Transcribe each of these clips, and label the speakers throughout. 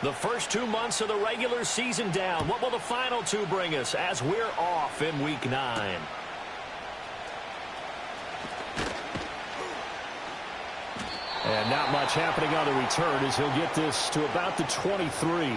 Speaker 1: The first 2 months of the regular season down. What will the final two bring us as we're off in Week 9? And not much happening on the return as he'll get this to about the 23.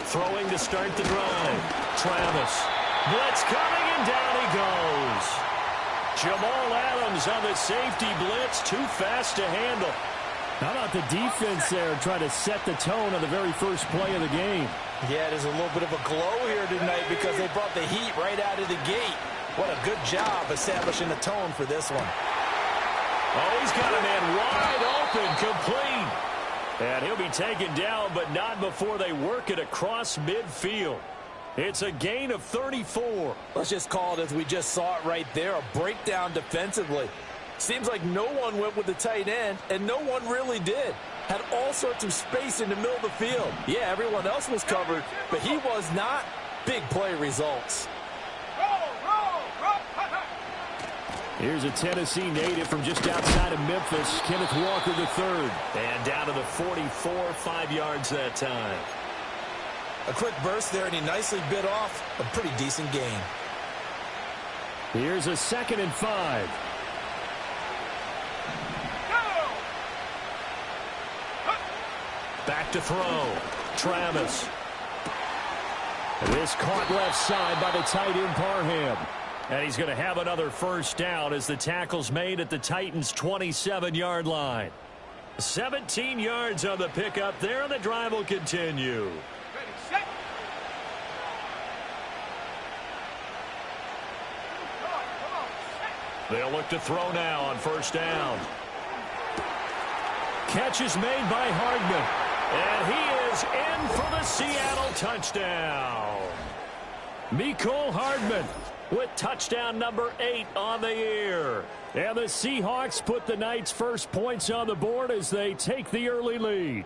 Speaker 1: Throwing to start the drive. Travis. Blitz coming, and down he goes. Jamal Adams on the safety blitz. Too fast to handle.
Speaker 2: How about the defense there trying to set the tone on the very first play of the game?
Speaker 3: Yeah, there's a little bit of a glow here tonight because they brought the heat right out of the gate. What a good job establishing the tone for this one.
Speaker 1: Oh, he's got a man wide open, complete. And he'll be taken down, but not before they work it across midfield. It's a gain of 34.
Speaker 3: Let's just call it as we just saw it right there, a breakdown defensively. Seems like no one went with the tight end, and no one really did. Had all sorts of space in the middle of the field. Yeah, everyone else was covered, but he was not. Big play results.
Speaker 2: Here's a Tennessee native from just outside of Memphis, Kenneth Walker III.
Speaker 1: And down to the 44, 5 yards that time.
Speaker 3: A quick burst there, and he nicely bit off a pretty decent gain.
Speaker 2: Here's a 2nd and 5.
Speaker 1: Back to throw. Travis.
Speaker 2: This caught left side by the tight end Parham.
Speaker 1: And he's going to have another first down as the tackle's made at the Titans' 27-yard line. 17 yards on the pickup there, and the drive will continue. They'll look to throw now on first down. Catch is made by Hardman. And he is in for the Seattle touchdown. Mecole Hardman with touchdown number 8 on the year.
Speaker 2: And the Seahawks put the Knights' first points on the board as they take the early lead.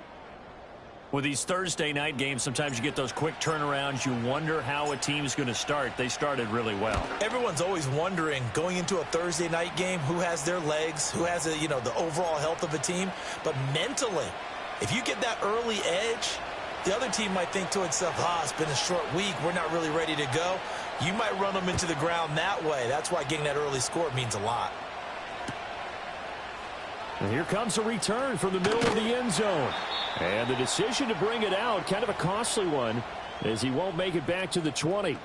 Speaker 1: With these Thursday night games, sometimes you get those quick turnarounds. You wonder how a team's going to start. They started really well.
Speaker 3: Everyone's always wondering, going into a Thursday night game, who has their legs, who has the overall health of a team. But mentally, if you get that early edge, the other team might think to itself, it's been a short week. We're not really ready to go. You might run them into the ground that way. That's why getting that early score means a lot.
Speaker 2: And here comes a return from the middle of the end zone. And the decision to bring it out, kind of a costly one, as he won't make it back to the 20.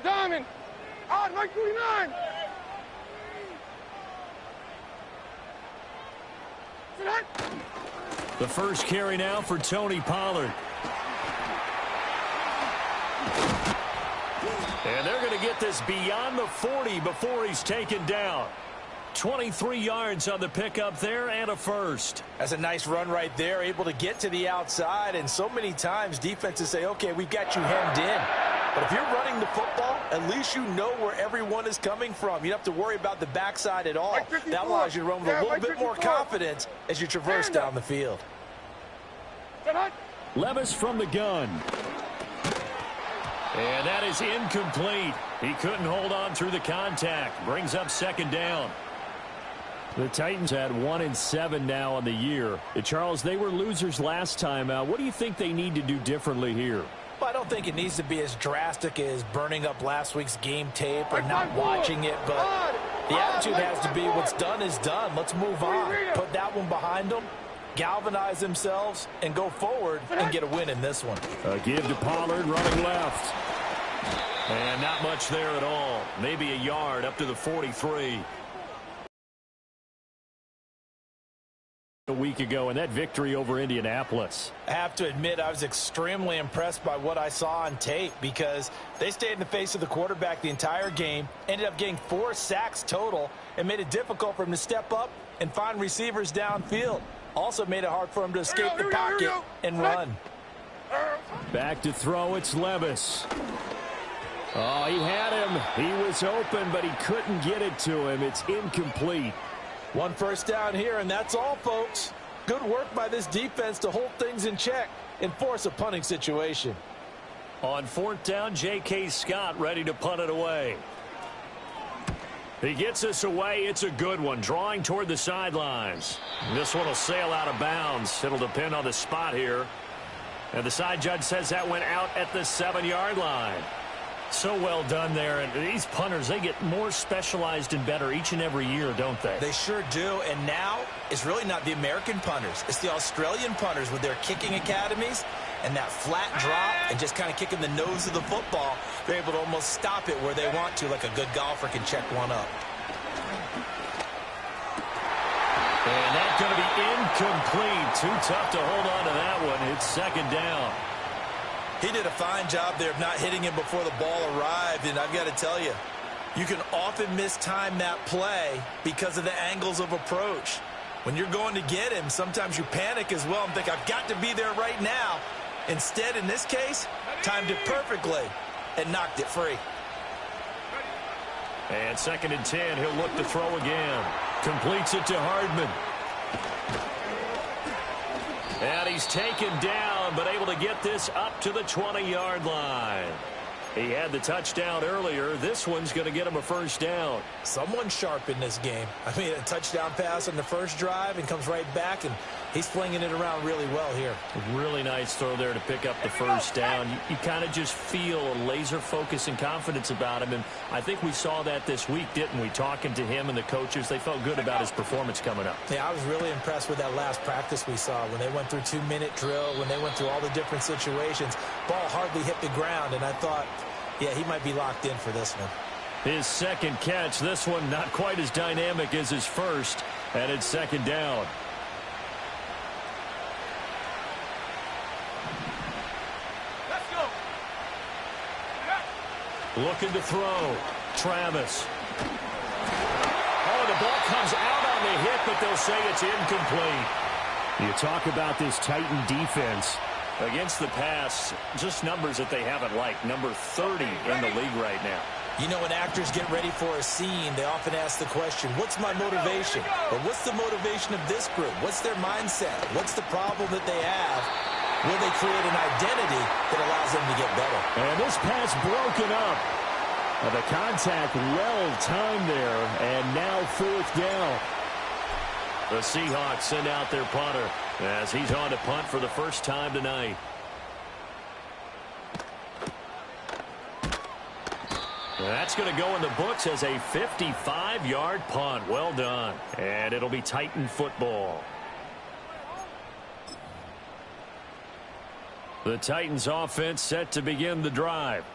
Speaker 4: Diamond! Out, Mike 49!
Speaker 1: The first carry now for Tony Pollard. And they're going to get this beyond the 40 before he's taken down. 23 yards on the pickup there and a first.
Speaker 3: That's a nice run right there, able to get to the outside. And so many times defenses say, okay, we've got you hemmed in. But if you're running the football, at least you know where everyone is coming from. You don't have to worry about the backside at all. That allows you to run with a little bit more confidence as you traverse down the field.
Speaker 2: Levis from the gun.
Speaker 1: And that is incomplete. He couldn't hold on through the contact. Brings up second down.
Speaker 2: The Titans had 1-7 now on the year. Charles, they were losers last time out. What do you think they need to do differently here?
Speaker 3: Well, I don't think it needs to be as drastic as burning up last week's game tape or not watching it, but the attitude has to be what's done is done. Let's move on. Put that one behind them, galvanize themselves, and go forward and get a win in this one.
Speaker 2: A give to Pollard running left.
Speaker 1: And not much there at all. Maybe a yard up to the 43.
Speaker 2: A week ago in that victory over Indianapolis.
Speaker 3: I have to admit I was extremely impressed by what I saw on tape because they stayed in the face of the quarterback the entire game, ended up getting 4 sacks total, and made it difficult for him to step up and find receivers downfield. Also made it hard for him to escape the pocket and run.
Speaker 2: Back to throw, it's Levis. Oh, he had him. He was open, but he couldn't get it to him. It's incomplete.
Speaker 3: 1 first down here, and that's all, folks. Good work by this defense to hold things in check and force a punting situation.
Speaker 1: On 4th down, J.K. Scott ready to punt it away. He gets us away. It's a good one, drawing toward the sidelines. This one will sail out of bounds. It'll depend on the spot here. And the side judge says that went out at the 7-yard line. So well done there. And these punters, they get more specialized and better each and every year, don't they?
Speaker 3: They sure do. And now it's really not the American punters. It's the Australian punters with their kicking academies and that flat drop and just kind of kicking the nose of the football. They're able to almost stop it where they want to, like a good golfer can check one up.
Speaker 1: And that's going to be incomplete. Too tough to hold on to that one. It's 2nd down.
Speaker 3: He did a fine job there of not hitting him before the ball arrived, and I've got to tell you, you can often mistime that play because of the angles of approach. When you're going to get him, sometimes you panic as well and think, I've got to be there right now. Instead, in this case, timed it perfectly and knocked it free.
Speaker 1: And 2nd and 10, he'll look to throw again. Completes it to Hardman. And he's taken down, but able to get this up to the 20-yard line. He had the touchdown earlier. This one's going to get him a 1st down.
Speaker 3: Someone sharp in this game. I mean, a touchdown pass on the first drive and comes right back, and he's flinging it around really well here.
Speaker 1: Really nice throw there to pick up the 1st down. You kind of just feel a laser focus and confidence about him, and I think we saw that this week, didn't we? Talking to him and the coaches, they felt good about his performance coming up.
Speaker 3: Yeah, I was really impressed with that last practice we saw when they went through 2-minute drill, when they went through all the different situations. Ball hardly hit the ground, and I thought, yeah, he might be locked in for this one.
Speaker 1: His 2nd catch, this one not quite as dynamic as his first, and it's 2nd down.
Speaker 4: Let's go.
Speaker 1: Looking to throw. Travis. Oh, the ball comes out on the hit, but they'll say it's incomplete.
Speaker 2: You talk about this Titan defense.
Speaker 1: Against the pass, just numbers that they haven't liked. Number 30 in the league right now.
Speaker 3: You know, when actors get ready for a scene, they often ask the question, what's my motivation? Or what's the motivation of this group? What's their mindset? What's the problem that they have? Will they create an identity that allows them to get better?
Speaker 2: And this pass broken up. The contact well timed there, and now 4th down.
Speaker 1: The Seahawks send out their punter as he's on to punt for the first time tonight. That's going to go in the books as a 55-yard punt. Well done. And it'll be Titan football. The Titans offense set to begin the drive.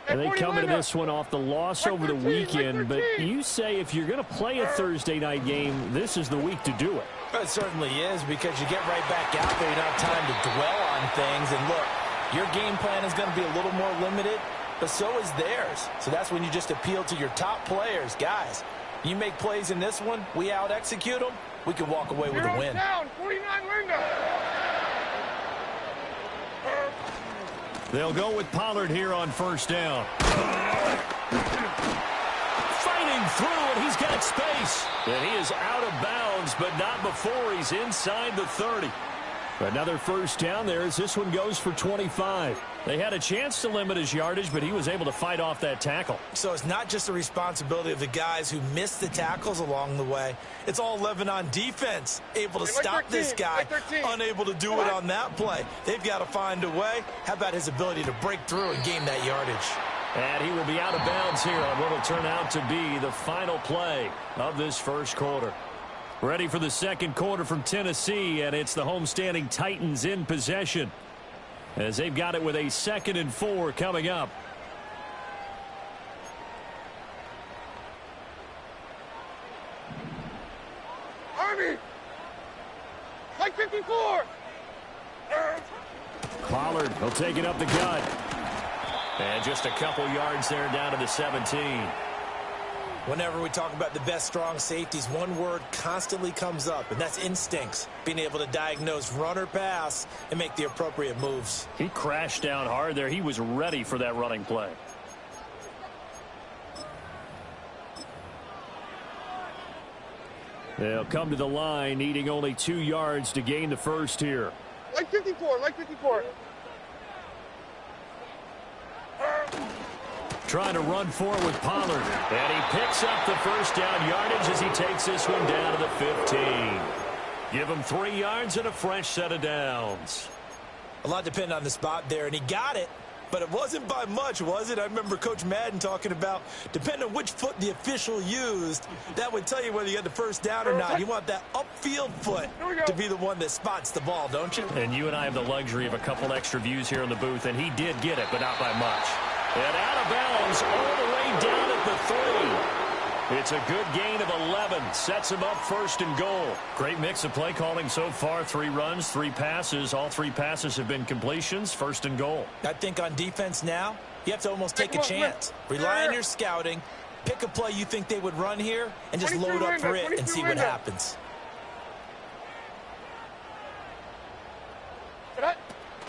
Speaker 2: And they come into this one off the loss over the weekend, but you say if you're going to play a Thursday night game, this is the week to do it.
Speaker 3: It certainly is, because you get right back out there. You don't have time to dwell on things. And look, your game plan is going to be a little more limited, but so is theirs. So that's when you just appeal to your top players. Guys, you make plays in this one, we out-execute them, we can walk away with a win.
Speaker 4: Down, 49 Linda.
Speaker 1: They'll go with Pollard here on 1st down. Fighting through, and he's got space. And he is out of bounds, but not before he's inside the 30.
Speaker 2: Another 1st down there as this one goes for 25.
Speaker 1: They had a chance to limit his yardage, but he was able to fight off that tackle.
Speaker 3: So it's not just the responsibility of the guys who missed the tackles along the way. It's all 11 on defense, able to stop this guy, unable to do it on that play. They've got to find a way. How about his ability to break through and gain that yardage?
Speaker 1: And he will be out of bounds here on what will turn out to be the final play of this first quarter. Ready for the second quarter from Tennessee, and it's the homestanding Titans in possession, as they've got it with a 2nd and 4 coming up.
Speaker 4: Army. Like 54.
Speaker 2: Pollard, he'll take it up the gut.
Speaker 1: And just a couple yards there down to the 17.
Speaker 3: Whenever we talk about the best strong safeties, one word constantly comes up, and that's instincts. Being able to diagnose run or pass and make the appropriate moves.
Speaker 2: He crashed down hard there. He was ready for that running play. They'll come to the line, needing only 2 yards to gain the first here.
Speaker 4: Like 54, like 54.
Speaker 1: Trying to run forward with Pollard. And he picks up the first down yardage as he takes this one down to the 15. Give him 3 yards and a fresh set of downs.
Speaker 3: A lot depended on the spot there, and he got it. But it wasn't by much, was it? I remember Coach Madden talking about, depending on which foot the official used, that would tell you whether you had the first down or not. You want that upfield foot to be the one that spots the ball, don't you?
Speaker 1: And you and I have the luxury of a couple extra views here in the booth, and he did get it, but not by much. And out of bounds all the way down at the 3. It's a good gain of 11. Sets him up first and goal. Great mix of play calling so far. 3 runs, 3 passes. All 3 passes have been completions. First and goal.
Speaker 3: I think on defense now, you have to almost take a chance. Rely on your scouting. Pick a play you think they would run here and just load up for it and see what happens.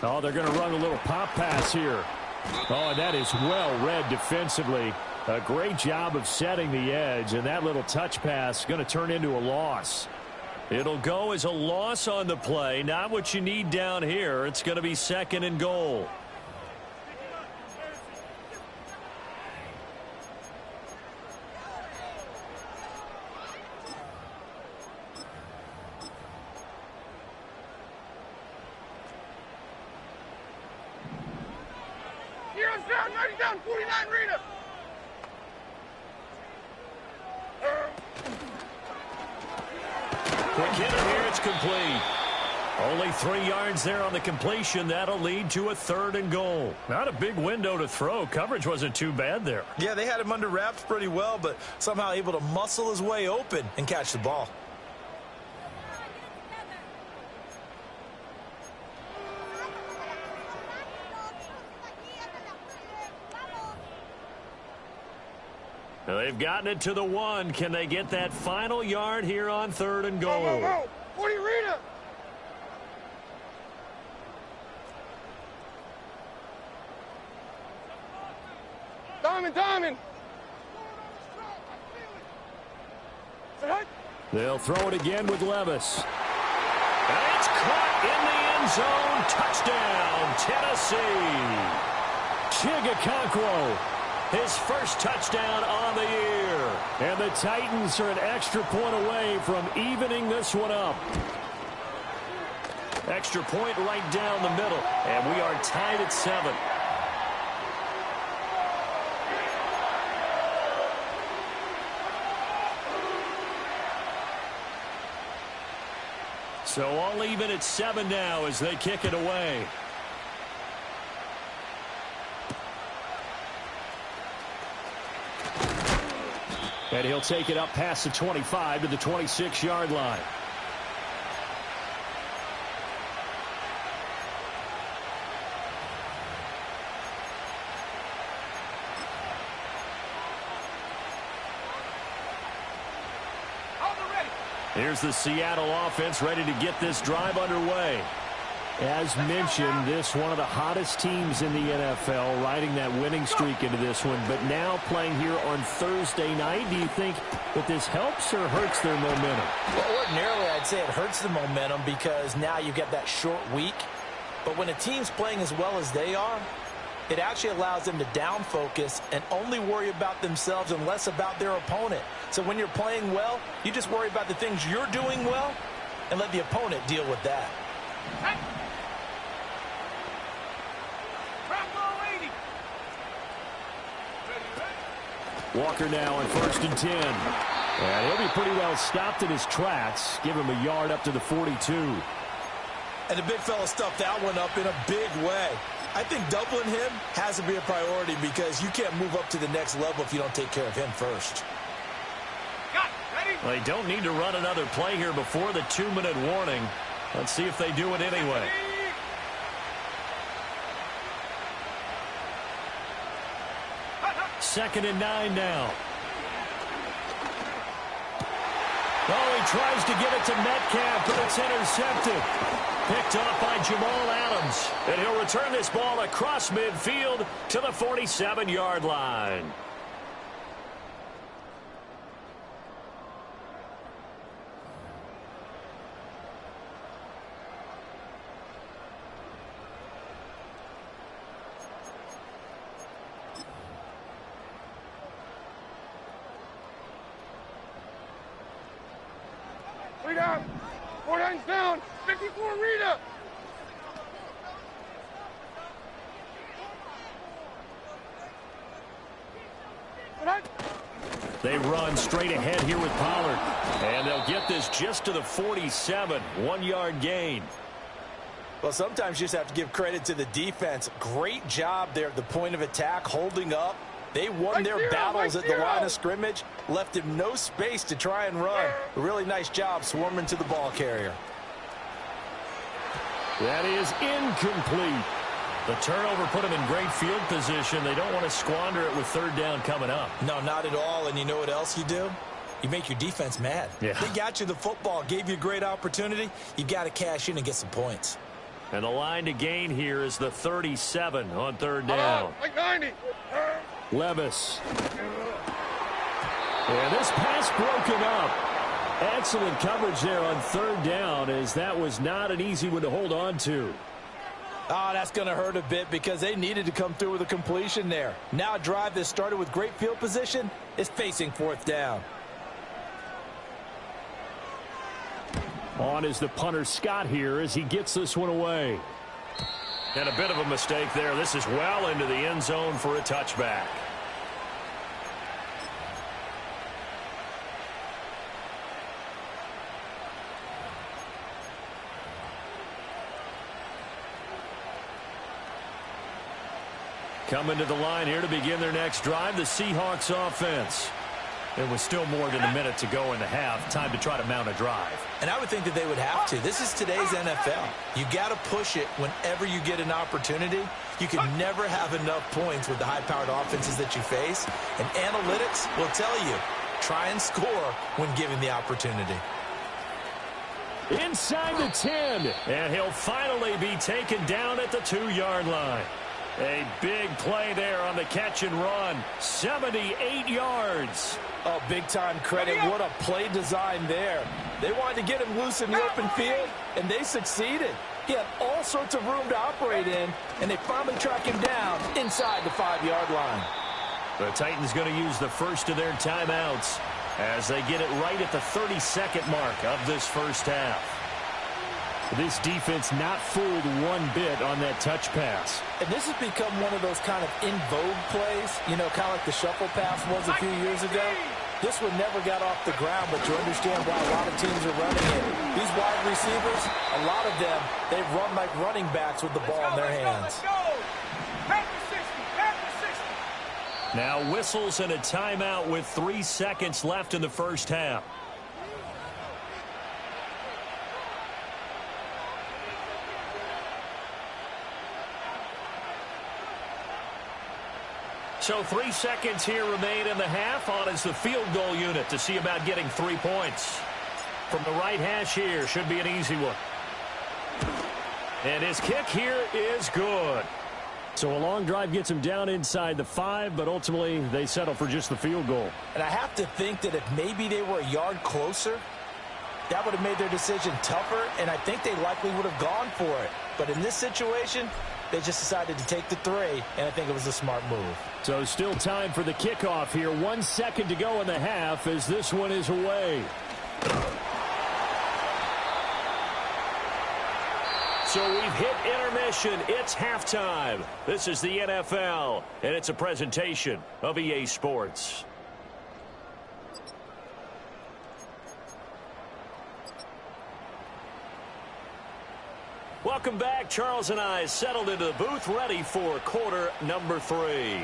Speaker 2: Oh, they're going to run a little pop pass here. Oh, and that is well read defensively. A great job of setting the edge, and that little touch pass going to turn into a loss. It'll go as a loss on the play. Not what you need down here. It's going to be second and goal.
Speaker 4: Here on down, 90 down, 49 Rita.
Speaker 1: Quick hitter here, it's complete. Only 3 yards there on the completion. That'll lead to a third and goal. Not a big window to throw. Coverage wasn't too bad there.
Speaker 3: Yeah, they had him under wraps pretty well, but somehow able to muscle his way open and catch the ball.
Speaker 1: They've gotten it to the 1. Can they get that final yard here on third and goal?
Speaker 4: Whoa. 40 Rita. Diamond.
Speaker 2: They'll throw it again with Levis.
Speaker 1: And it's caught in the end zone. Touchdown, Tennessee. Chigakonkwo, his first touchdown on the year.
Speaker 2: And the Titans are an extra point away from evening this one up.
Speaker 1: Extra point right down the middle. And we are tied at 7. So all even at 7 now as they kick it away.
Speaker 2: And he'll take it up past the 25 to the 26-yard line.
Speaker 1: Here's the Seattle offense ready to get this drive underway.
Speaker 2: As mentioned, this one of the hottest teams in the NFL, riding that winning streak into this one, but now playing here on Thursday night. Do you think that this helps or hurts their momentum?
Speaker 3: Well, ordinarily, I'd say it hurts the momentum because now you get that short week. But when a team's playing as well as they are, it actually allows them to down focus and only worry about themselves and less about their opponent. So when you're playing well, you just worry about the things you're doing well and let the opponent deal with that.
Speaker 2: Walker now on 1st and 10. And he'll be pretty well stopped in his tracks. Give him a yard up to the 42.
Speaker 3: And the big fella stuffed that one up in a big way. I think doubling him has to be a priority because you can't move up to the next level if you don't take care of him first.
Speaker 1: Well, they don't need to run another play here before the 2-minute warning. Let's see if they do it anyway. Second and 9 now. Oh, he tries to get it to Metcalf, but it's intercepted. Picked off by Jamal Adams. And he'll return this ball across midfield to the 47-yard line.
Speaker 4: Three down. 4 downs down. 54 Rita.
Speaker 1: They run straight ahead here with Pollard. And they'll get this just to the 47. 1-yard gain.
Speaker 3: Well, sometimes you just have to give credit to the defense. Great job there at the point of attack, holding up. They won their battles at the line of scrimmage, left him no space to try and run. A really nice job swarming to the ball carrier.
Speaker 1: That is incomplete. The turnover put them in great field position. They don't want to squander it with third down coming up.
Speaker 3: No, not at all. And you know what else you do? You make your defense mad.
Speaker 1: Yeah.
Speaker 3: They got you the football, gave you a great opportunity. You got to cash in and get some points.
Speaker 1: And the line to gain here is the 37 on third down.
Speaker 4: Like 90.
Speaker 1: Levis. And this pass broken up. Excellent coverage there on third down, as that was not an easy one to hold on to.
Speaker 3: Oh, that's going to hurt a bit because they needed to come through with a completion there. Now a drive that started with great field position is facing fourth down.
Speaker 1: On is the punter Scott here as he gets this one away. And a bit of a mistake there. This is well into the end zone for a touchback. Coming to the line here to begin their next drive, the Seahawks offense. There was still more than a minute to go in the half. Time to try to mount a drive.
Speaker 3: And I would think that they would have to. This is today's NFL. You got to push it whenever you get an opportunity. You can never have enough points with the high-powered offenses that you face. And analytics will tell you, try and score when given the opportunity.
Speaker 1: Inside the 10. And he'll finally be taken down at the 2-yard line. A big play there on the catch and run. 78 yards.
Speaker 3: Oh, big-time credit. What a play design there. They wanted to get him loose in the open field, and they succeeded. He had all sorts of room to operate in, and they finally track him down inside the 5-yard line.
Speaker 1: The Titans going to use the first of their timeouts as they get it right at the 32nd mark of this first half. This defense not fooled one bit on that touch pass.
Speaker 3: And this has become one of those kind of in vogue plays, you know, kind of like the shuffle pass was a few years ago. This one never got off the ground, but you understand why a lot of teams are running it. These wide receivers, a lot of them, they run like running backs with the ball in their hands.
Speaker 1: Now whistles and a timeout with 3 seconds left in the first half. So 3 seconds here remain in the half. On is the field goal unit to see about getting 3 points. From the right hash here, should be an easy one. And his kick here is good. So a long drive gets him down inside the 5, but ultimately they settle for just the field goal.
Speaker 3: And I have to think that if maybe they were a yard closer, that would have made their decision tougher, and I think they likely would have gone for it. But in this situation, they just decided to take the 3, and I think it was a smart move.
Speaker 1: So still time for the kickoff here. 1 second to go in the half as this one is away. So we've hit intermission. It's halftime. This is the NFL, and it's a presentation of EA Sports. Welcome back. Charles and I settled into the booth, ready for quarter number 3.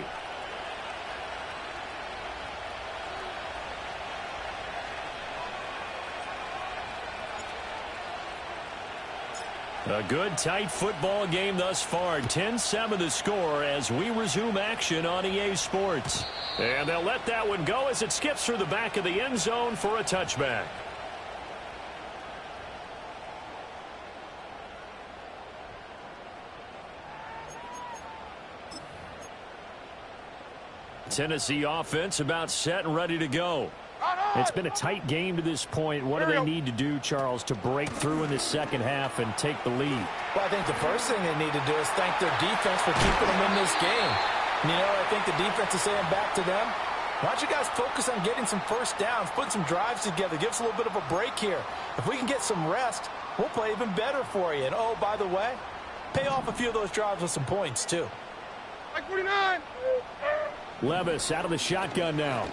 Speaker 1: A good, tight football game thus far. 10-7 the score as we resume action on EA Sports. And they'll let that one go as it skips through the back of the end zone for a touchback. Tennessee offense about set and ready to go.
Speaker 2: It's been a tight game to this point. What do they need to do, Charles, to break through in the second half and take the lead?
Speaker 3: Well, I think the first thing they need to do is thank their defense for keeping them in this game. And, I think the defense is saying back to them, why don't you guys focus on getting some first downs, putting some drives together, give us a little bit of a break here. If we can get some rest, we'll play even better for you. And, oh, by the way, pay off a few of those drives with some points, too.
Speaker 4: Like 49.
Speaker 2: Levis out of the shotgun now.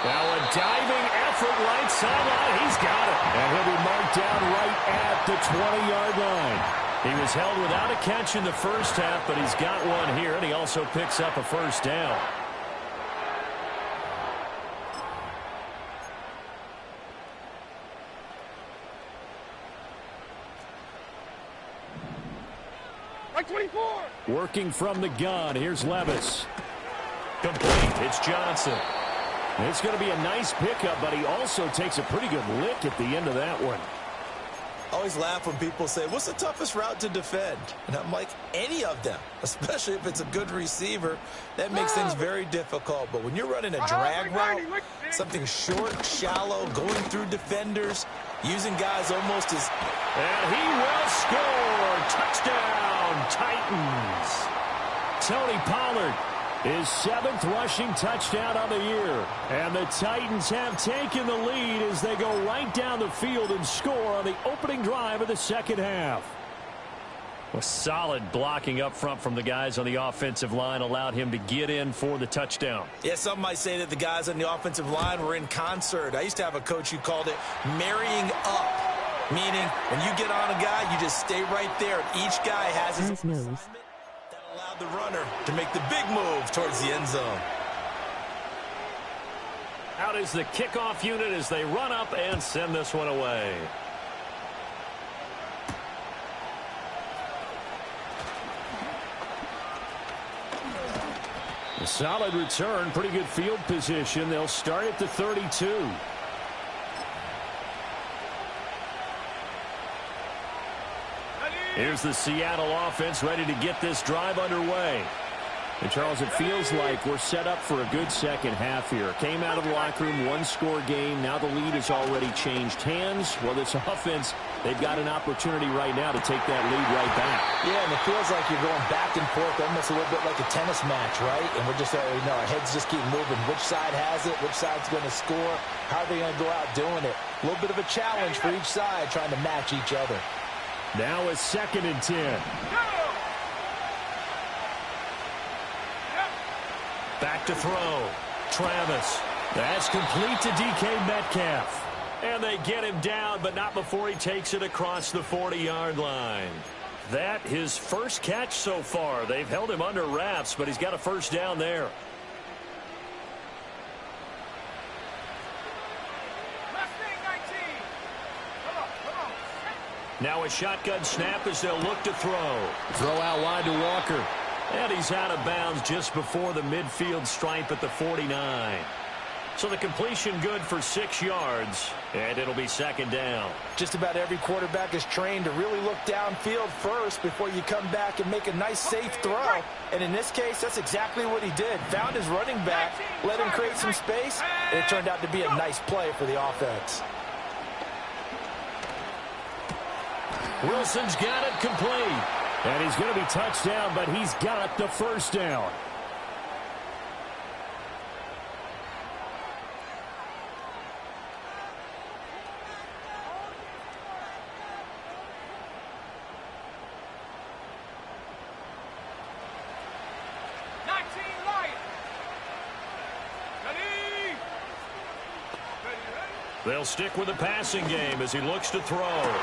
Speaker 1: Now a diving effort right sideline. He's got it.
Speaker 2: And he'll be marked down right at the 20-yard line.
Speaker 1: He was held without a catch in the first half, but he's got one here, and he also picks up a first down.
Speaker 4: Like 24.
Speaker 2: Working from the gun. Here's Levis.
Speaker 1: Complete. It's Johnson.
Speaker 2: It's going to be a nice pickup, but he also takes a pretty good lick at the end of that one.
Speaker 3: I always laugh when people say, what's the toughest route to defend? And I'm like, any of them, especially if it's a good receiver. That makes things very difficult. But when you're running a drag route, something short, shallow, going through defenders, using guys almost as...
Speaker 1: And he will score. Touchdown, Titans.
Speaker 2: Tony Pollard, his 7th rushing touchdown on the year. And the Titans have taken the lead as they go right down the field and score on the opening drive of the second half.
Speaker 1: A solid blocking up front from the guys on the offensive line allowed him to get in for the touchdown.
Speaker 3: Yeah, some might say that the guys on the offensive line were in concert. I used to have a coach who called it marrying up, meaning when you get on a guy, you just stay right there. Each guy has his assignment. Allowed the runner to make the big move towards the end zone.
Speaker 1: Out is the kickoff unit as they run up and send this one away.
Speaker 2: A solid return, pretty good field position. They'll start at the 32.
Speaker 1: Here's the Seattle offense ready to get this drive underway.
Speaker 2: And, Charles, it feels like we're set up for a good second half here. Came out of the locker room, one-score game. Now the lead has already changed hands. Well, this offense, they've got an opportunity right now to take that lead right back.
Speaker 3: Yeah, and it feels like you're going back and forth, almost a little bit like a tennis match, right? And we're just, our heads just keep moving. Which side has it? Which side's going to score? How are they going to go out doing it? A little bit of a challenge for each side trying to match each other.
Speaker 2: Now a 2nd and 10.
Speaker 1: Back to throw. Travis.
Speaker 2: That's complete to DK Metcalf.
Speaker 1: And they get him down, but not before he takes it across the 40-yard line. That his first catch so far. They've held him under wraps, but he's got a first down there. Now a shotgun snap as they'll look to throw.
Speaker 2: Throw out wide to Walker.
Speaker 1: And he's out of bounds just before the midfield stripe at the 49. So the completion good for 6 yards, and it'll be 2nd down.
Speaker 3: Just about every quarterback is trained to really look downfield first before you come back and make a nice, safe throw. And in this case, that's exactly what he did. Found his running back, let him create some space, and it turned out to be a nice play for the offense.
Speaker 1: Wilson's got it complete.
Speaker 2: And he's going to be touched down, but he's got the first down.
Speaker 1: They'll stick with the passing game as he looks to throw.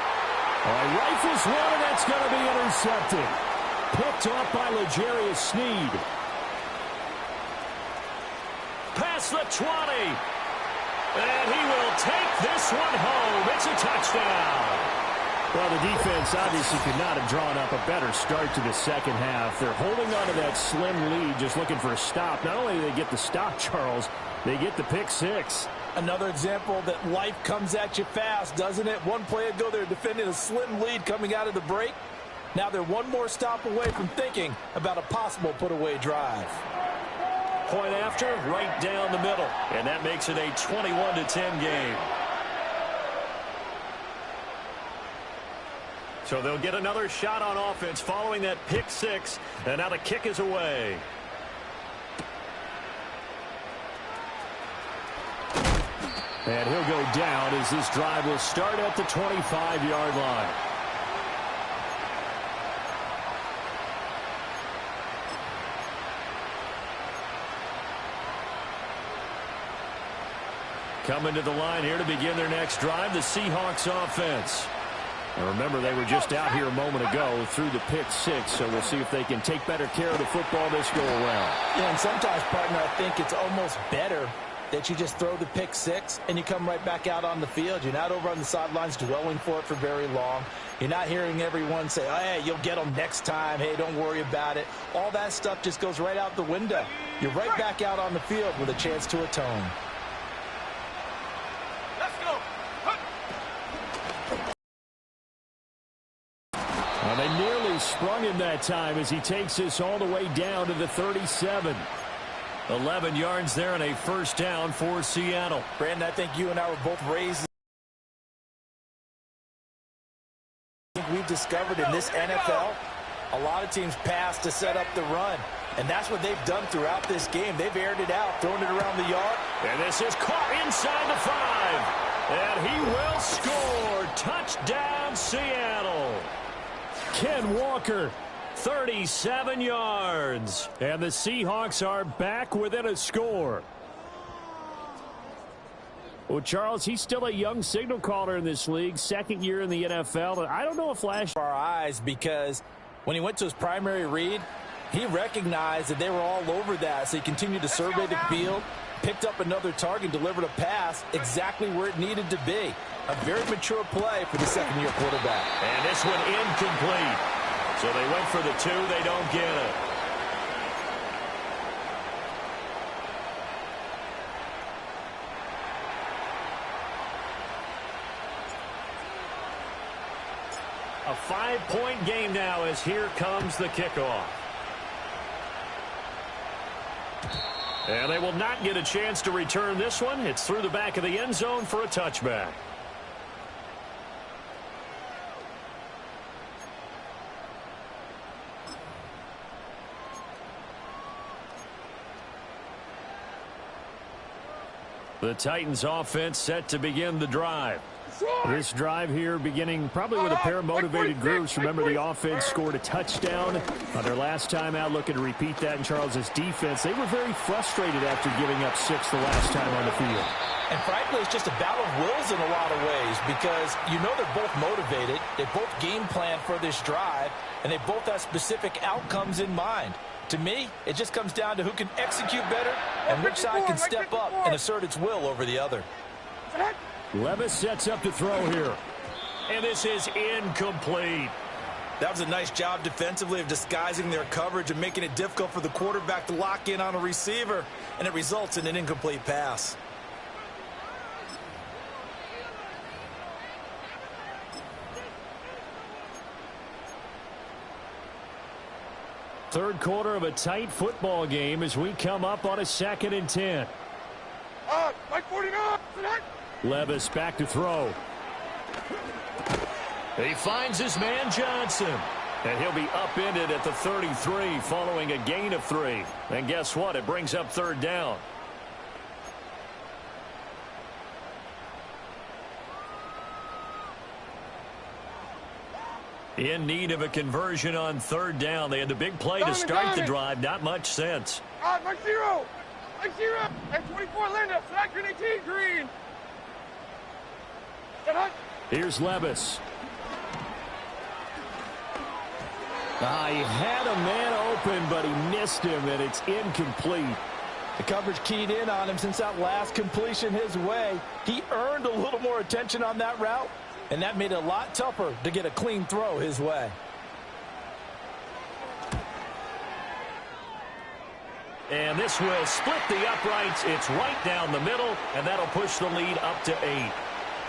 Speaker 2: Rifles one, and that's going to be intercepted. Picked off by L'Jarius Sneed.
Speaker 1: Past the 20. And he will take this one home. It's a touchdown.
Speaker 2: Well, the defense obviously could not have drawn up a better start to the second half. They're holding on to that slim lead, just looking for a stop. Not only do they get the stop, Charles, they get the pick six.
Speaker 3: Another example that life comes at you fast, doesn't it? One play ago, they were defending a slim lead coming out of the break. Now they're one more stop away from thinking about a possible put-away drive.
Speaker 1: point after, right down the middle. And that makes it a 21-10 game. So they'll get another shot on offense following that pick six. And now the kick is away. And he'll go down as this drive will start at the 25-yard line. Coming to the line here to begin their next drive, the Seahawks offense. And remember, they were just out here a moment ago through the pick six, so we'll see if they can take better care of the football this go-around.
Speaker 3: Yeah, and sometimes, partner, I think it's almost better that you just throw the pick six and you come right back out on the field. You're not over on the sidelines dwelling for it for very long. You're not hearing everyone say, oh, hey, you'll get them next time. Hey, don't worry about it. All that stuff just goes right out the window. You're right back out on the field with a chance to atone.
Speaker 4: Let's go.
Speaker 2: Well, they nearly sprung him that time as he takes this all the way down to the 37. 11 yards there and a first down for Seattle.
Speaker 3: Brandon, I think you and I were both raised. We've discovered in this NFL, a lot of teams pass to set up the run. And that's what they've done throughout this game. They've aired it out, thrown it around the yard.
Speaker 1: And this is caught inside the 5. And he will score. Touchdown, Seattle.
Speaker 2: Ken Walker.
Speaker 1: 37 yards.
Speaker 2: And the Seahawks are back within a score. Well, Charles, he's still a young signal caller in this league, second year in the NFL. I don't know if last
Speaker 3: our eyes, because when he went to his primary read, he recognized that they were all over that, so he continued to survey the field, picked up another target, delivered a pass exactly where it needed to be. A very mature play for the second-year quarterback.
Speaker 1: And this one incomplete. So they went for the 2. They don't get it. A 5-point game now as here comes the kickoff. And they will not get a chance to return this one. It's through the back of the end zone for a touchback. The Titans offense set to begin the drive.
Speaker 2: This drive here beginning probably with a pair of motivated groups. Remember, the offense scored a touchdown on their last time out, looking to repeat that in Charles's defense. They were very frustrated after giving up 6 the last time on the field.
Speaker 3: And frankly, it's just a battle of wills in a lot of ways, because you know they're both motivated. They both game plan for this drive, and they both have specific outcomes in mind. To me, it just comes down to who can execute better and which side can step up and assert its will over the other.
Speaker 2: Levis sets up to throw here.
Speaker 1: And this is incomplete.
Speaker 3: That was a nice job defensively of disguising their coverage and making it difficult for the quarterback to lock in on a receiver, and it results in an incomplete pass.
Speaker 2: Third quarter of a tight football game as we come up on a 2nd and 10.
Speaker 4: Mike 49.
Speaker 2: Levis back to throw.
Speaker 1: He finds his man Johnson. And he'll be upended at the 33 following a gain of 3. And guess what? It brings up 3rd down. In need of a conversion on 3rd down. They had the big play to start the drive. Not much sense.
Speaker 4: Mike 0. Mike 0. And 24 Linda. Flag green 18 green.
Speaker 2: Here's Levis. He had a man open, but he missed him, and it's incomplete.
Speaker 3: The coverage keyed in on him since that last completion his way. He earned a little more attention on that route, and that made it a lot tougher to get a clean throw his way.
Speaker 1: And this will split the uprights. It's right down the middle, and that'll push the lead up to 8.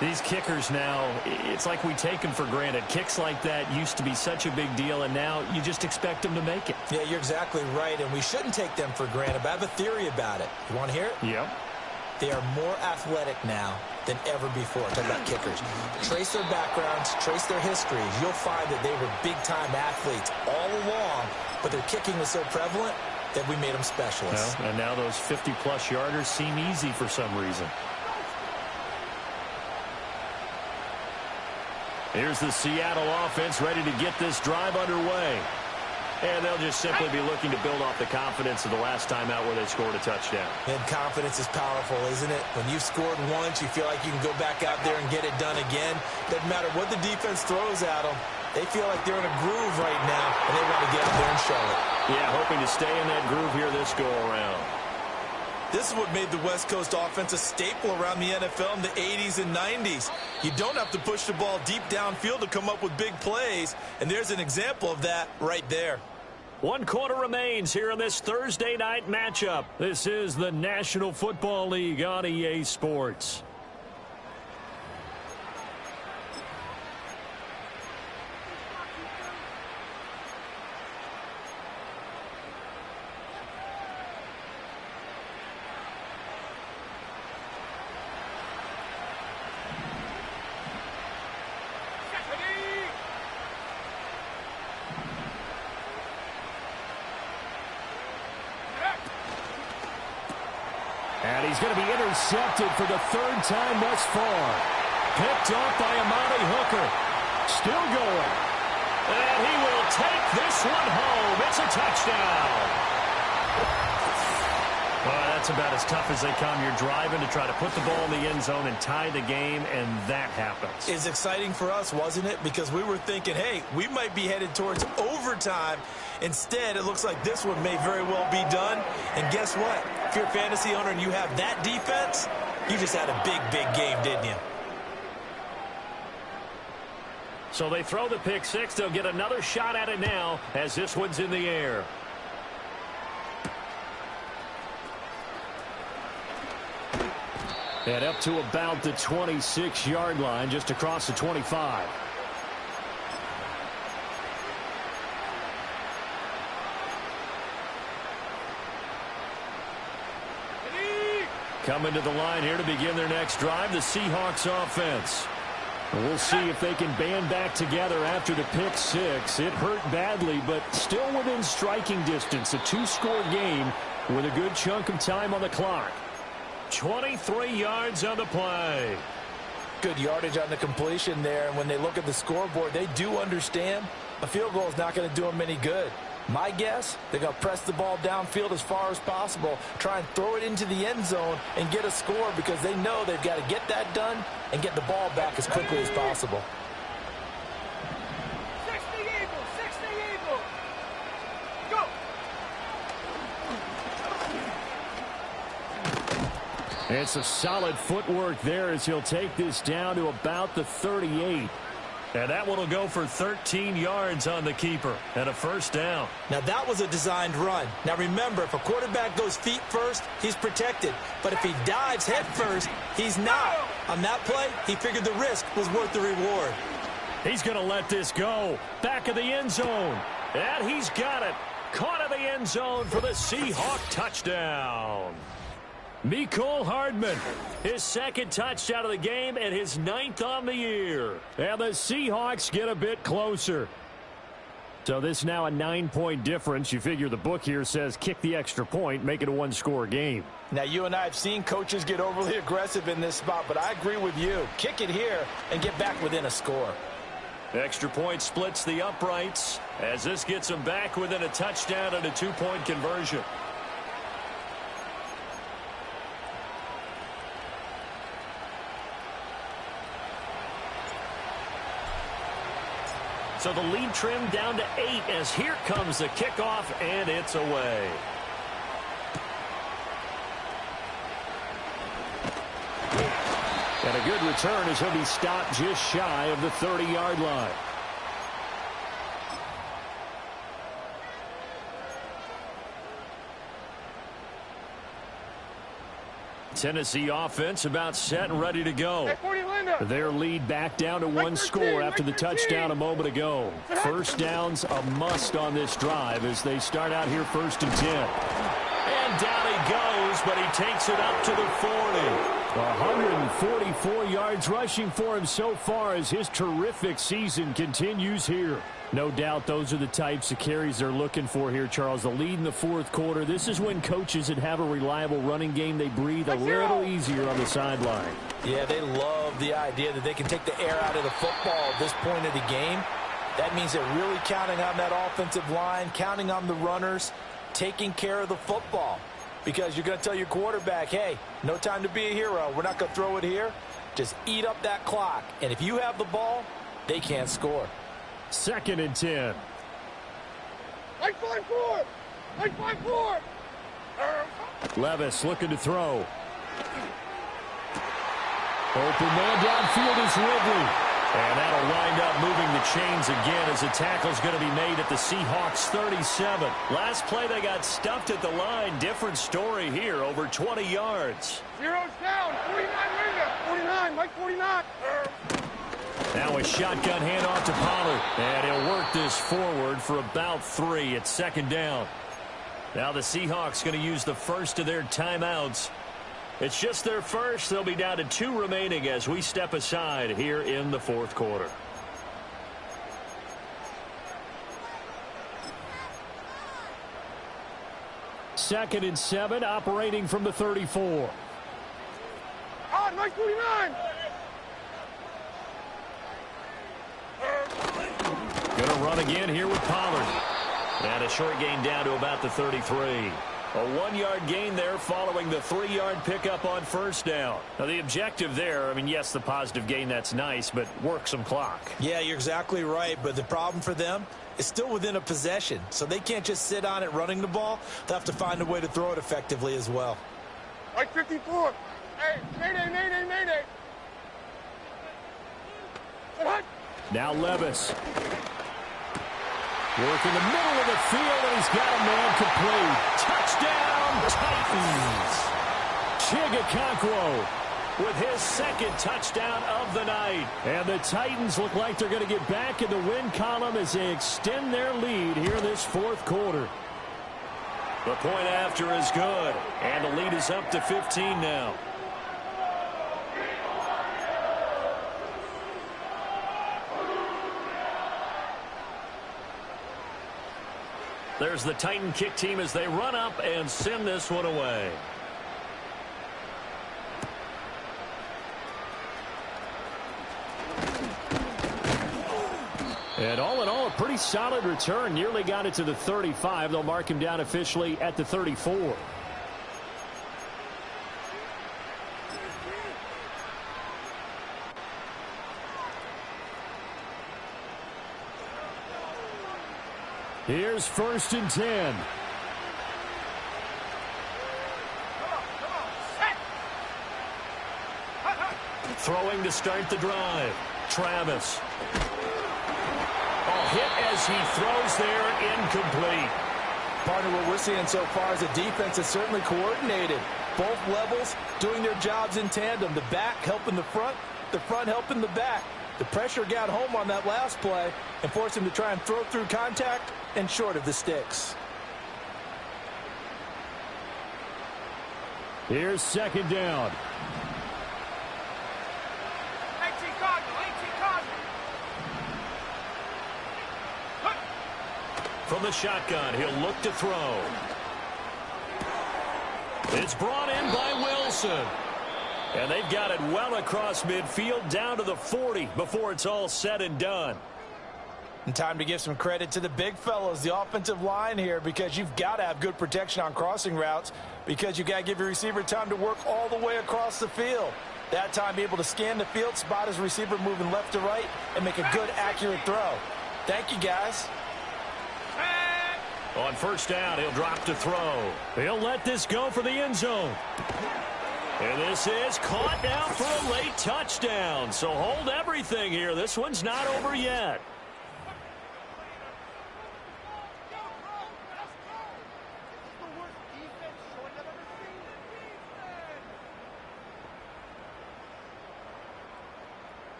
Speaker 1: These kickers now, it's like we take them for granted. Kicks like that used to be such a big deal, and now you just expect them to make it.
Speaker 3: Yeah, you're exactly right, and we shouldn't take them for granted, but I have a theory about it. You want to hear it?
Speaker 1: Yep.
Speaker 3: They are more athletic now than ever before. Talk about kickers. Trace their backgrounds, trace their histories. You'll find that they were big-time athletes all along, but their kicking was so prevalent that we made them specialists.
Speaker 1: Well, and now those 50-plus yarders seem easy for some reason. Here's the Seattle offense ready to get this drive underway. And they'll just simply be looking to build off the confidence of the last time out where they scored a touchdown.
Speaker 3: And confidence is powerful, isn't it? When you've scored once, you feel like you can go back out there and get it done again. Doesn't matter what the defense throws at them. They feel like they're in a groove right now, and they want to get out there and show it.
Speaker 1: Yeah, hoping to stay in that groove here this go-around.
Speaker 3: This is what made the West Coast offense a staple around the NFL in the 80s and 90s. You don't have to push the ball deep downfield to come up with big plays, and there's an example of that right there.
Speaker 1: 1 quarter remains here in this Thursday night matchup. This is the National Football League on EA Sports. And he's going to be intercepted for the 3rd time thus far. Picked off by Amani Hooker. Still going. And he will take this one home. It's a touchdown. Well, that's about as tough as they come. You're driving to try to put the ball in the end zone and tie the game, and that happens.
Speaker 3: It's exciting for us, wasn't it? Because we were thinking, hey, we might be headed towards overtime. Instead, it looks like this one may very well be done. And guess what? If you're a fantasy owner and you have that defense, you just had a big, big game, didn't you?
Speaker 1: So they throw the pick six. They'll get another shot at it now as this one's in the air. And up to about the 26-yard line, just across the 25. Coming to the line here to begin their next drive, the Seahawks offense. We'll see if they can band back together after the pick six. It hurt badly, but still within striking distance. A 2-score game with a good chunk of time on the clock. 23 yards on the play.
Speaker 3: Good yardage on the completion there. And when they look at the scoreboard, they do understand a field goal is not going to do them any good. My guess, they're going to press the ball downfield as far as possible, try and throw it into the end zone and get a score because they know they've got to get that done and get the ball back as quickly as possible.
Speaker 4: 60 Eagles, 60 Eagles. Go.
Speaker 1: It's a solid footwork there as he'll take this down to about the 38. And that one will go for 13 yards on the keeper and a first down.
Speaker 3: Now, that was a designed run. Now, remember, if a quarterback goes feet first, he's protected. But if he dives head first, he's not. On that play, he figured the risk was worth the reward.
Speaker 1: He's going to let this go. Back of the end zone. And he's got it. Caught in the end zone for the Seahawk touchdown. Mecole Hardman, his 2nd touchdown of the game and his 9th on the year. And the Seahawks get a bit closer. So this is now a 9-point difference. You figure the book here says kick the extra point, make it a 1-score game.
Speaker 3: Now, you and I have seen coaches get overly aggressive in this spot, but I agree with you. Kick it here and get back within a score.
Speaker 1: Extra point splits the uprights as this gets them back within a touchdown and a 2-point conversion. So the lead trimmed down to 8 as here comes the kickoff, and it's away. And a good return as he'll be stopped just shy of the 30-yard line. Tennessee offense about set and ready to go.
Speaker 4: Hey, 40 Linda.
Speaker 1: Their lead back down to one score after the touchdown a moment ago. First down's a must on this drive as they start out here 1st and 10. And down he goes, but he takes it up to the 40. 144 yards rushing for him so far as his terrific season continues here. No doubt those are the types of carries they're looking for here, Charles. The lead in the 4th quarter. This is when coaches that have a reliable running game, they breathe a little easier on the sideline.
Speaker 3: Yeah, they love the idea that they can take the air out of the football at this point of the game. That means they're really counting on that offensive line, counting on the runners, taking care of the football. Because you're going to tell your quarterback, hey, no time to be a hero. We're not going to throw it here. Just eat up that clock. And if you have the ball, they can't score.
Speaker 1: 2nd and 10.
Speaker 4: Like 5-4. Like 5-4.
Speaker 1: Levis looking to throw. Open man downfield is Ridley. And that'll wind up moving the chains again as the tackle's going to be made at the Seahawks 37. Last play they got stuffed at the line. Different story here, over 20 yards.
Speaker 4: Zero's down. 49 Linda. 49. Mike 49.
Speaker 1: Now a shotgun handoff to Pollard. And he'll work this forward for about 3 at 2nd down. Now the Seahawks going to use the first of their timeouts. It's just their first. They'll be down to 2 remaining as we step aside here in the 4th quarter. Second and 7, operating from the 34.
Speaker 4: Ah, Mike 49.
Speaker 1: Gonna run again here with Pollard. And a short gain down to about the 33. A 1-yard gain there following the 3-yard pickup on 1st down. Now the objective there, I mean, yes, the positive gain, that's nice, but work some clock.
Speaker 3: Yeah, you're exactly right, but the problem for them is still within a possession. So they can't just sit on it running the ball. They'll have to find a way to throw it effectively as well.
Speaker 4: Like 54. Hey, mayday, mayday, mayday.
Speaker 1: Now Levis. Work in the middle of the field, and he's got a man complete. Touchdown, Titans. Chigakonkwo with his 2nd touchdown of the night. And the Titans look like they're going to get back in the win column as they extend their lead here in this 4th quarter. The point after is good, and the lead is up to 15 now. There's the Titan kick team as they run up and send this one away. And all in all, a pretty solid return. Nearly got it to the 35. They'll mark him down officially at the 34. Here's 1st and 10. Throwing to start the drive. Travis. Hit as he throws there, incomplete.
Speaker 3: Partner, what we're seeing so far is the defense is certainly coordinated. Both levels doing their jobs in tandem. The back helping the front helping the back. The pressure got home on that last play and forced him to try and throw through contact and short of the sticks.
Speaker 1: Here's 2nd down. From the shotgun, he'll look to throw. It's brought in by Wilson. And they've got it well across midfield down to the 40 before it's all said and done.
Speaker 3: And time to give some credit to the big fellows, the offensive line here, because you've got to have good protection on crossing routes because you've got to give your receiver time to work all the way across the field. That time be able to scan the field, spot his receiver moving left to right, and make a good, accurate throw. Thank you, guys.
Speaker 1: On 1st down, he'll drop to throw. He'll let this go for the end zone. And this is caught now for a late touchdown. So hold everything here. This one's not over yet.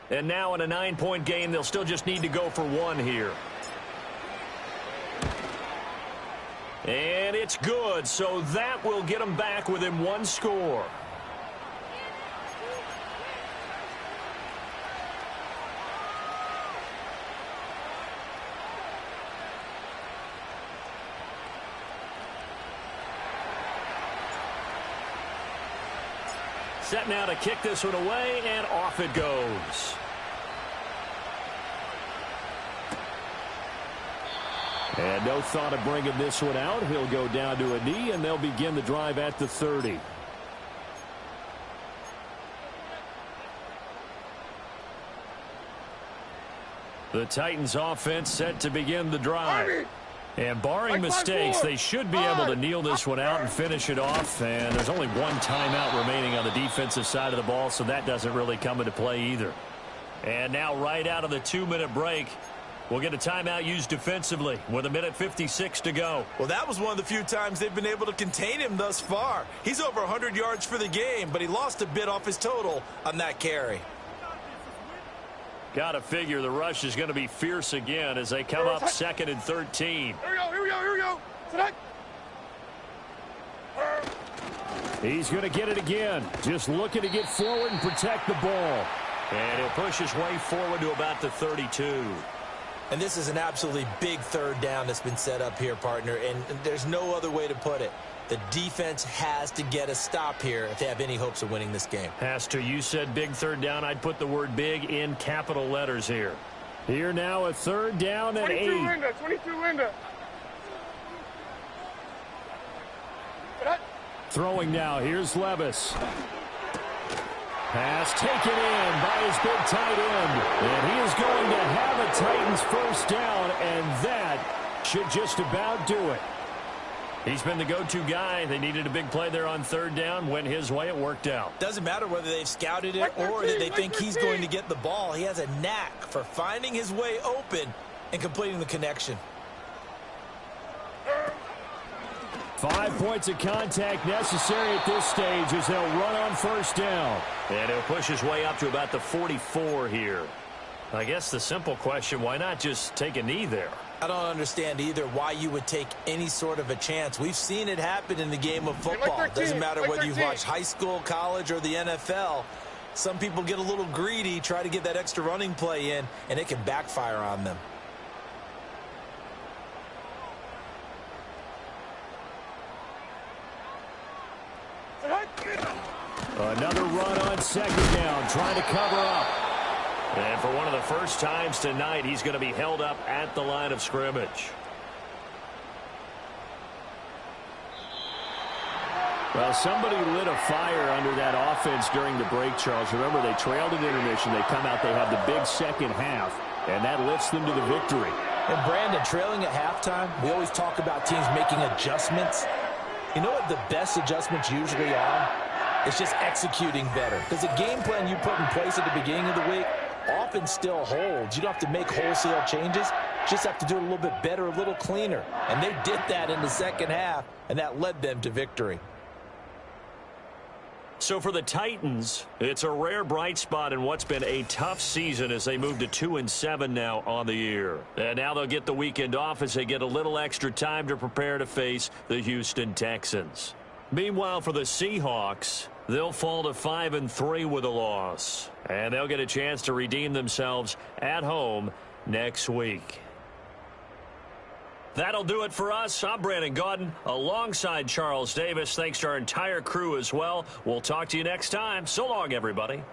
Speaker 1: And now in a 9-point game, they'll still just need to go for one here. And it's good, so that will get them back within one score. Set now to kick this one away, and off it goes. And no thought of bringing this one out. He'll go down to a knee, and they'll begin the drive at the 30. The Titans offense set to begin the drive. And barring mistakes, they should be able to kneel this one out and finish it off. And there's only one timeout remaining on the defensive side of the ball, so that doesn't really come into play either. And now right out of the 2-minute break, we'll get a timeout used defensively with 1:56 to go.
Speaker 3: Well, that was one of the few times they've been able to contain him thus far. He's over 100 yards for the game, but he lost a bit off his total on that carry.
Speaker 1: Got to figure the rush is going to be fierce again as they come up 2nd and 13.
Speaker 4: Here we go. Select.
Speaker 2: He's going to get it again. Just looking to get forward and protect the ball.
Speaker 1: And he'll push his way forward to about the 32.
Speaker 3: And this is an absolutely big 3rd down that's been set up here, partner, and there's no other way to put it. The defense has to get a stop here if they have any hopes of winning this game.
Speaker 1: Has to. You said big 3rd down. I'd put the word big in capital letters here.
Speaker 2: Here now a 3rd down and 8.
Speaker 4: 22 Linda.
Speaker 2: Throwing now. Here's Levis. Pass taken in by his big tight end. And he is going to have a Titans 1st down, and that should just about do it.
Speaker 1: He's been the go-to guy. They needed a big play there on 3rd down. Went his way. It worked out.
Speaker 3: Doesn't matter whether they've scouted it or that they think he's going to get the ball. He has a knack for finding his way open and completing the connection.
Speaker 2: 5 points of contact necessary at this stage as they'll run on 1st down.
Speaker 1: And he'll push his way up to about the 44 here. I guess the simple question, why not just take a knee there?
Speaker 3: I don't understand either why you would take any sort of a chance. We've seen it happen in the game of football. It doesn't matter whether you've watched high school, college, or the NFL. Some people get a little greedy, try to get that extra running play in, and it can backfire on them.
Speaker 2: Another run on 2nd down, trying to cover up.
Speaker 1: And for one of the first times tonight, he's going to be held up at the line of scrimmage.
Speaker 2: Well, somebody lit a fire under that offense during the break, Charles. Remember, they trailed at intermission. They come out, they have the big second half, and that lifts them to the victory.
Speaker 3: And Brandon, trailing at halftime, we always talk about teams making adjustments. You know what the best adjustments usually are? It's just executing better. Because the game plan you put in place at the beginning of the week often still holds. You don't have to make wholesale changes. Just have to do it a little bit better, a little cleaner. And they did that in the second half, and that led them to victory.
Speaker 1: So for the Titans, it's a rare bright spot in what's been a tough season as they move to 2-7 now on the year. And now they'll get the weekend off as they get a little extra time to prepare to face the Houston Texans. Meanwhile, for the Seahawks, they'll fall to 5-3 with a loss. And they'll get a chance to redeem themselves at home next week. That'll do it for us. I'm Brandon Gaudin alongside Charles Davis. Thanks to our entire crew as well. We'll talk to you next time. So long, everybody.